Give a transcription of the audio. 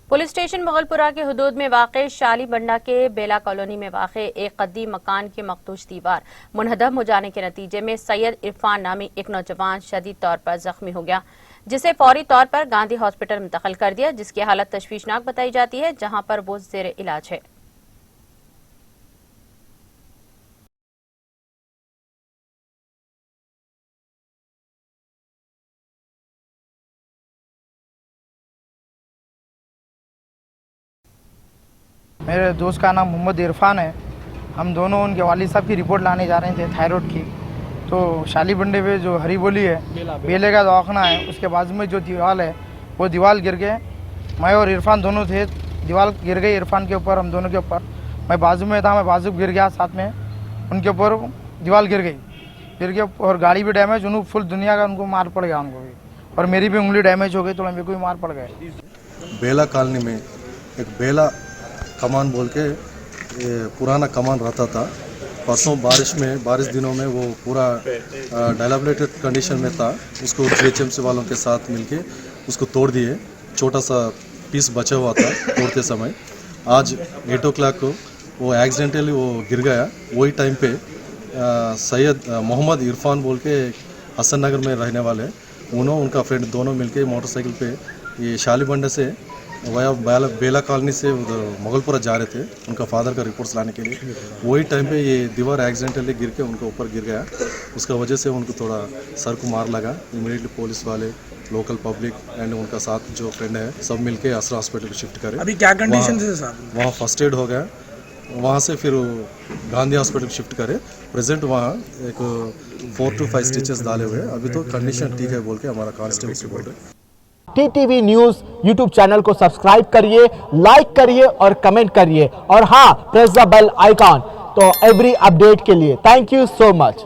Police station Mughalpura के हुदूद में वाक़े शाली बंडा के बेला कॉलोनी में वाक़े एक कदीम मकान की मखदूश दीवार मुनहदम हो जाने के नतीजे में सैयद इरफान नामी एक नौजवान शदीद तौर पर जख्मी हो गया, जिसे फौरी तौर पर गांधी हॉस्पिटल मुंतकिल कर दिया, जिसकी हालत तशवीशनाक बताई जाती है, जहां पर वो ज़ेर इलाज है। मेरे दोस्त का नाम मोहम्मद इरफान है। हम दोनों उनके वालिद साहब की रिपोर्ट लाने जा रहे थे थायराइड की। तो शाली बंडे पे जो हरी बोली है, बेले का दवाखाना है, उसके बाजू में जो दीवार है वो दीवार गिर गए। मैं और इरफान दोनों थे, दीवार गिर गई इरफान के ऊपर, हम दोनों के ऊपर। मैं बाजू में था, मैं बाजू गिर गया साथ में, उनके ऊपर दीवार गिर गई और गाड़ी भी डैमेज, उन्होंने फुल दुनिया का उनको मार पड़ गया उनको भी, और मेरी भी उंगली डैमेज हो गई, तो मेरे को भी मार पड़ गए। बेला कॉलोनी में एक बेला कमान बोल के पुराना कमान रहता था। परसों बारिश दिनों में वो पूरा डायलाबलेटेड कंडीशन में था। उसको GHMC वालों के साथ मिलके उसको तोड़ दिए। छोटा सा पीस बचा हुआ था तोड़ते समय। आज 8 o'clock को वो एक्सीडेंटली वो गिर गया। वही टाइम पे सैयद मोहम्मद इरफान बोल के हसन नगर में रहने वाले, उनका फ्रेंड दोनों मिलके मोटरसाइकिल पे ये शाली बंडे से वया बेला कॉलोनी से उधर मुगलपुरा जा रहे थे उनका फादर का रिपोर्ट्स लाने के लिए। वही टाइम पे ये दीवार एक्सीडेंटली गिर के उनके ऊपर गिर गया। उसका वजह से उनको थोड़ा सर को मार लगा। इमीडिएटली पुलिस वाले, लोकल पब्लिक एंड उनका साथ जो फ्रेंड है सब मिलके असरा हॉस्पिटल को शिफ्ट करे। अभी क्या कंडीशन है साहब? वहाँ फर्स्ट एड हो गया। वहाँ से फिर गांधी हॉस्पिटल शिफ्ट करे। प्रेजेंट वहाँ एक 4 to 5 स्टिचेस डाले हुए। अभी तो कंडीशन ठीक है बोल के हमारा कांस्टेबल बोल रहे। TTV न्यूज़ यूट्यूब चैनल को सब्सक्राइब करिए, लाइक करिए और कमेंट करिए, और हाँ, प्रेस द बेल आइकॉन तो एवरी अपडेट के लिए। Thank you so much.